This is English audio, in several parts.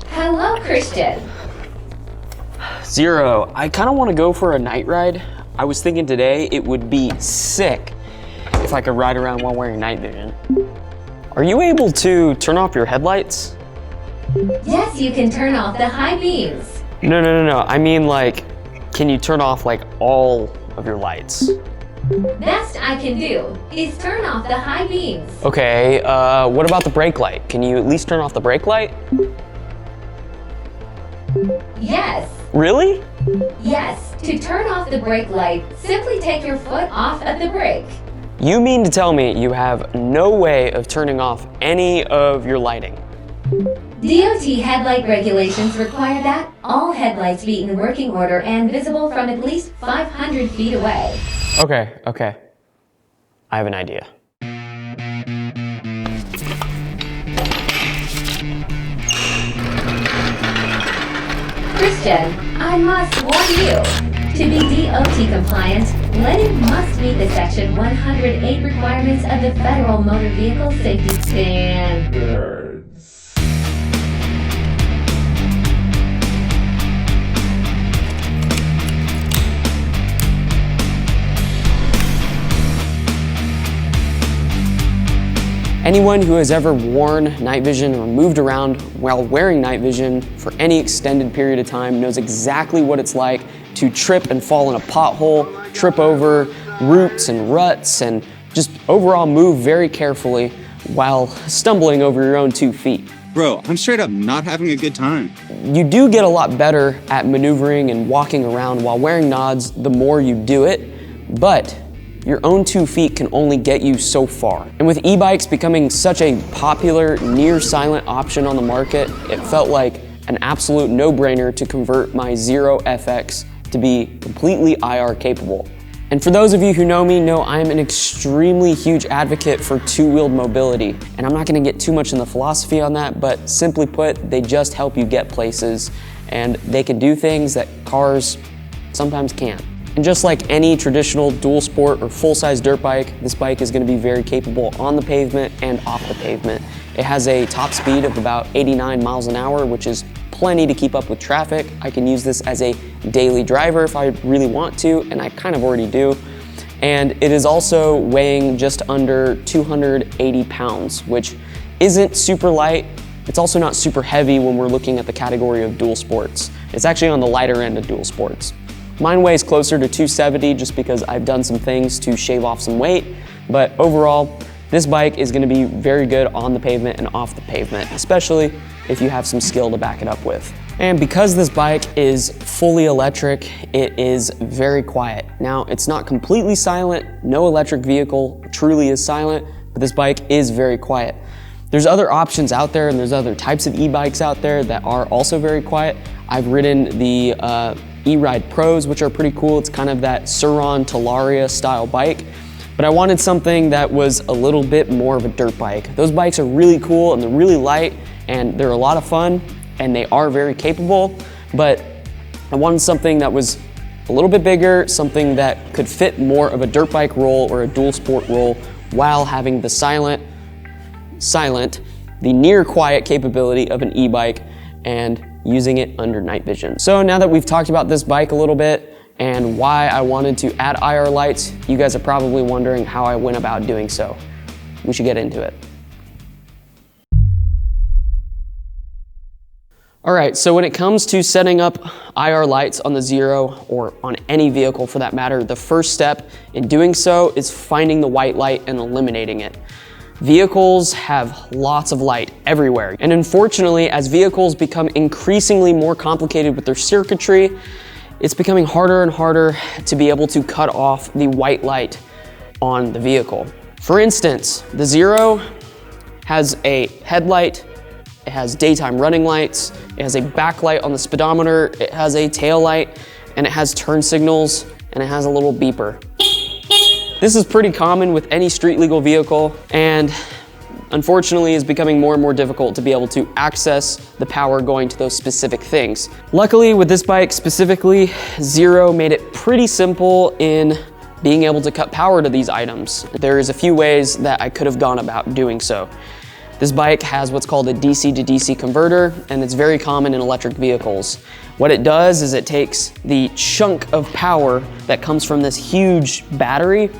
Hello, Christian. Zero, I kind of want to go for a night ride. I was thinking today it would be sick if I could ride around while wearing night vision. Are you able to turn off your headlights? Yes, you can turn off the high beams. No. I mean, like, can you turn off like all of your lights? Best I can do is turn off the high beams. Okay, what about the brake light? Can you at least turn off the brake light? Yes. Really? Yes, to turn off the brake light, simply take your foot off of the brake. You mean to tell me you have no way of turning off any of your lighting? DOT headlight regulations require that all headlights be in working order and visible from at least 500 feet away. Okay. I have an idea. Christian, I must warn you. To be DOT compliant, lighting must meet the Section 108 requirements of the Federal Motor Vehicle Safety Standards. Anyone who has ever worn night vision or moved around while wearing night vision for any extended period of time knows exactly what it's like to trip and fall in a pothole, trip over roots and ruts, and just overall move very carefully while stumbling over your own 2 feet. Bro, I'm straight up not having a good time. You do get a lot better at maneuvering and walking around while wearing nods the more you do it, but your own 2 feet can only get you so far. And with e-bikes becoming such a popular, near-silent option on the market, it felt like an absolute no-brainer to convert my Zero FX to be completely IR capable. And for those of you who know me, know I'm an extremely huge advocate for two-wheeled mobility. And I'm not gonna get too much in the philosophy on that, but simply put, they just help you get places, and they can do things that cars sometimes can't. And just like any traditional dual sport or full-size dirt bike, this bike is going to be very capable on the pavement and off the pavement. It has a top speed of about 89 miles an hour, which is plenty to keep up with traffic. I can use this as a daily driver if I really want to, and I kind of already do. And it is also weighing just under 280 pounds, which isn't super light. It's also not super heavy when we're looking at the category of dual sports. It's actually on the lighter end of dual sports. Mine weighs closer to 270 just because I've done some things to shave off some weight, but overall, this bike is gonna be very good on the pavement and off the pavement, especially if you have some skill to back it up with. And because this bike is fully electric, it is very quiet. Now, it's not completely silent. No electric vehicle truly is silent, but this bike is very quiet. There's other options out there and there's other types of e-bikes out there that are also very quiet. I've ridden the E-Ride Pros, which are pretty cool. It's kind of that Sur-Ron Talaria style bike, but I wanted something that was a little bit more of a dirt bike. Those bikes are really cool and they're really light and they're a lot of fun and they are very capable, but I wanted something that was a little bit bigger, something that could fit more of a dirt bike roll or a dual sport roll while having the the near quiet capability of an e-bike and using it under night vision. So now that we've talked about this bike a little bit and why I wanted to add IR lights, you guys are probably wondering how I went about doing so. We should get into it. All right, so when it comes to setting up IR lights on the Zero or on any vehicle for that matter, the first step in doing so is finding the white light and eliminating it. Vehicles have lots of light everywhere. And unfortunately, as vehicles become increasingly more complicated with their circuitry, it's becoming harder and harder to be able to cut off the white light on the vehicle. For instance, the Zero has a headlight, it has daytime running lights, it has a backlight on the speedometer, it has a tail light, and it has turn signals, and it has a little beeper. This is pretty common with any street legal vehicle and unfortunately is becoming more and more difficult to be able to access the power going to those specific things. Luckily with this bike specifically, Zero made it pretty simple in being able to cut power to these items. There's a few ways that I could have gone about doing so. This bike has what's called a DC to DC converter, and it's very common in electric vehicles. What it does is it takes the chunk of power that comes from this huge battery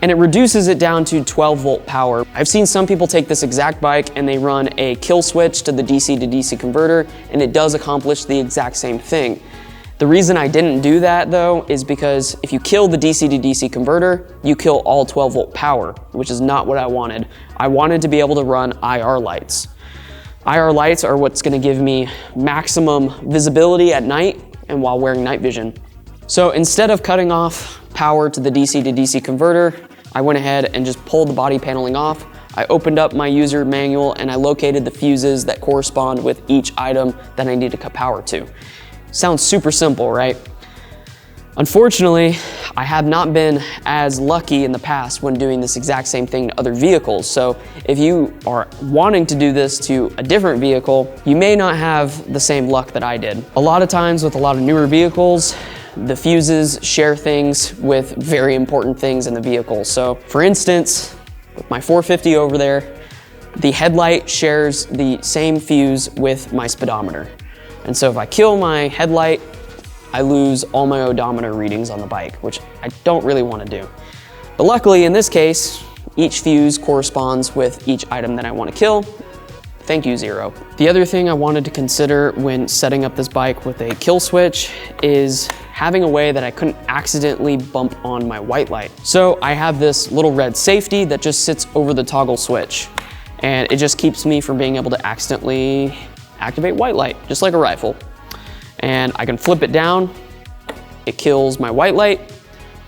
and it reduces it down to 12-volt power. I've seen some people take this exact bike and they run a kill switch to the DC to DC converter, and it does accomplish the exact same thing. The reason I didn't do that though is because if you kill the DC to DC converter, you kill all 12-volt power, which is not what I wanted. I wanted to be able to run IR lights. IR lights are what's gonna give me maximum visibility at night and while wearing night vision. So instead of cutting off power to the DC to DC converter, I went ahead and just pulled the body paneling off. I opened up my user manual and I located the fuses that correspond with each item that I need to cut power to. Sounds super simple, right? Unfortunately, I have not been as lucky in the past when doing this exact same thing to other vehicles. So if you are wanting to do this to a different vehicle, you may not have the same luck that I did. A lot of times with a lot of newer vehicles, the fuses share things with very important things in the vehicle. So for instance, with my 450 over there, the headlight shares the same fuse with my speedometer. And so if I kill my headlight, I lose all my odometer readings on the bike, which I don't really want to do. But luckily in this case, each fuse corresponds with each item that I want to kill. Thank you, Zero. The other thing I wanted to consider when setting up this bike with a kill switch is having a way that I couldn't accidentally bump on my white light. So I have this little red safety that just sits over the toggle switch, and it just keeps me from being able to accidentally activate white light, just like a rifle. And I can flip it down, it kills my white light,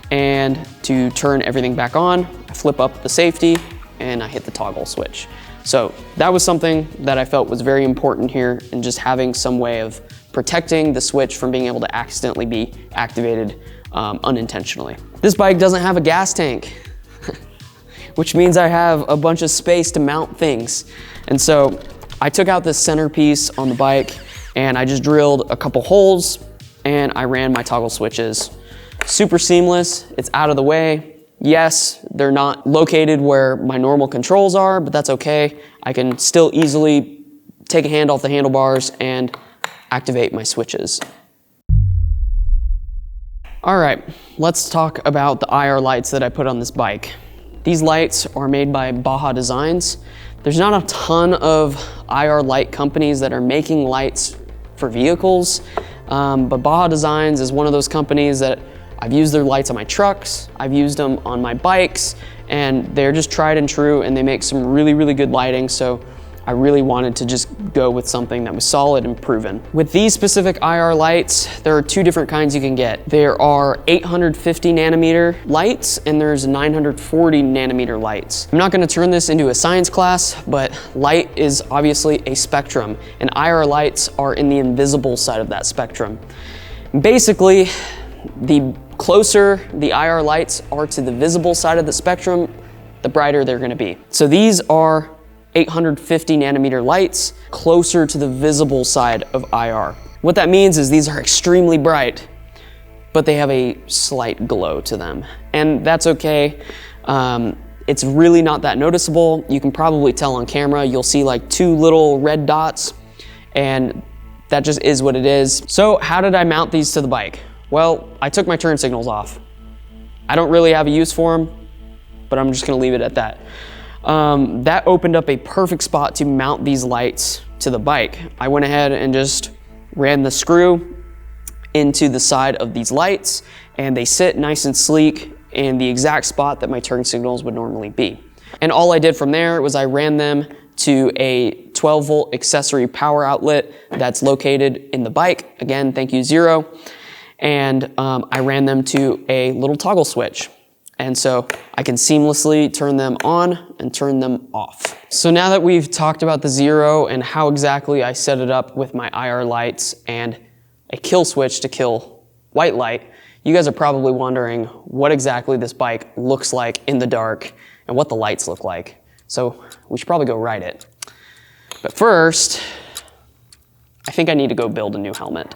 and to turn everything back on, I flip up the safety and I hit the toggle switch. So that was something that I felt was very important here, and just having some way of protecting the switch from being able to accidentally be activated unintentionally. This bike doesn't have a gas tank, which means I have a bunch of space to mount things. And so I took out this centerpiece on the bike and I just drilled a couple holes and I ran my toggle switches. Super seamless, it's out of the way. Yes, they're not located where my normal controls are, but that's okay. I can still easily take a hand off the handlebars and activate my switches. All right, let's talk about the IR lights that I put on this bike. These lights are made by Baja Designs. There's not a ton of IR light companies that are making lights for vehicles, but Baja Designs is one of those companies that I've used their lights on my trucks, I've used them on my bikes, and they're just tried and true, and they make some really, really good lighting, so I really wanted to just go with something that was solid and proven. With these specific IR lights, there are two different kinds you can get. There are 850 nanometer lights, and there's 940 nanometer lights. I'm not gonna turn this into a science class, but light is obviously a spectrum, and IR lights are in the invisible side of that spectrum. Basically, the closer the IR lights are to the visible side of the spectrum, the brighter they're gonna be. So these are 850 nanometer lights closer to the visible side of IR. What that means is these are extremely bright, but they have a slight glow to them. And that's okay. It's really not that noticeable. You can probably tell on camera, you'll see like two little red dots, and that just is what it is. So how did I mount these to the bike? Well, I took my turn signals off. I don't really have a use for them, but I'm just gonna leave it at that. That opened up a perfect spot to mount these lights to the bike. I went ahead and just ran the screw into the side of these lights, and they sit nice and sleek in the exact spot that my turn signals would normally be. And all I did from there was I ran them to a 12-volt accessory power outlet that's located in the bike. Again, thank you, Zero. And I ran them to a little toggle switch. And so I can seamlessly turn them on and turn them off. So now that we've talked about the Zero and how exactly I set it up with my IR lights and a kill switch to kill white light, you guys are probably wondering what exactly this bike looks like in the dark and what the lights look like. So we should probably go ride it. But first, I think I need to go build a new helmet.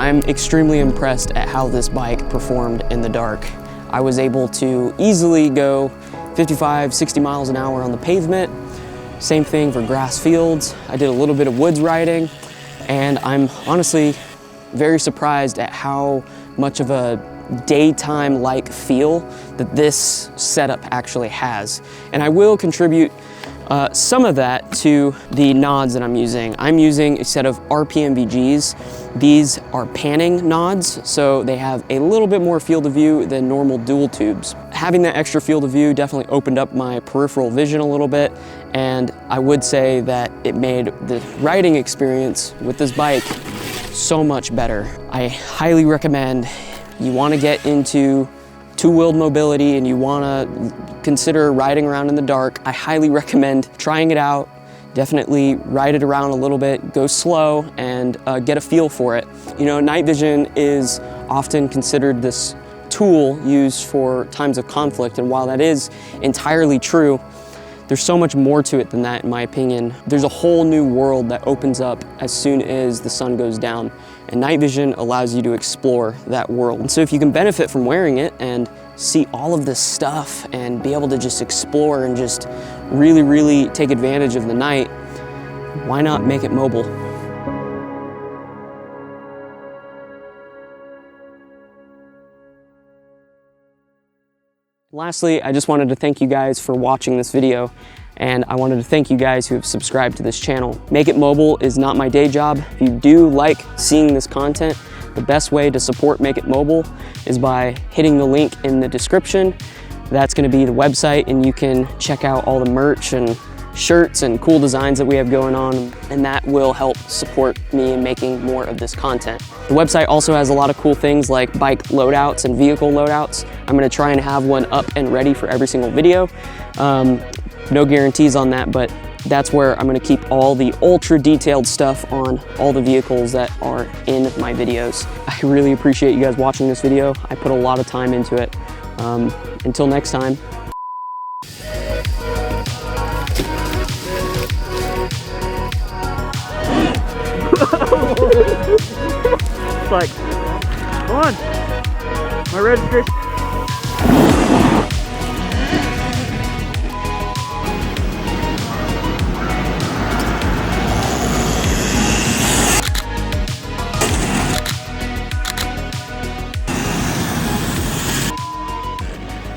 I'm extremely impressed at how this bike performed in the dark. I was able to easily go 55, 60 miles an hour on the pavement. Same thing for grass fields. I did a little bit of woods riding, and I'm honestly very surprised at how much of a daytime-like feel that this setup actually has. And I will contribute some of that to the nods that I'm using. I'm using a set of RPM VGs. These are panning nods, so they have a little bit more field of view than normal dual tubes. Having that extra field of view definitely opened up my peripheral vision a little bit, and I would say that it made the riding experience with this bike so much better. I highly recommend, you want to get into two-wheeled mobility and you want to consider riding around in the dark, I highly recommend trying it out. Definitely ride it around a little bit, go slow, and get a feel for it. You know, night vision is often considered this tool used for times of conflict, and while that is entirely true, there's so much more to it than that, in my opinion. There's a whole new world that opens up as soon as the sun goes down, and night vision allows you to explore that world. And so if you can benefit from wearing it and see all of this stuff and be able to just explore and just really, really take advantage of the night, why not make it mobile? Lastly, I just wanted to thank you guys for watching this video, and I wanted to thank you guys who have subscribed to this channel. Make It Mobile is not my day job. If you do like seeing this content, the best way to support Make It Mobile is by hitting the link in the description. That's going to be the website, and you can check out all the merch and shirts and cool designs that we have going on, and that will help support me in making more of this content. The website also has a lot of cool things like bike loadouts and vehicle loadouts. I'm going to try and have one up and ready for every single video. No guarantees on that, but that's where I'm going to keep all the ultra detailed stuff on all the vehicles that are in my videos. I really appreciate you guys watching this video. I put a lot of time into it. Until next time. It's like, come on, my registration.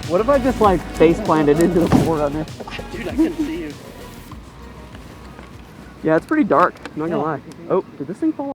What if I just like face planted into the forerunner? Dude, I couldn't see you. Yeah, it's pretty dark, I'm not gonna lie. Oh, did this thing fall off?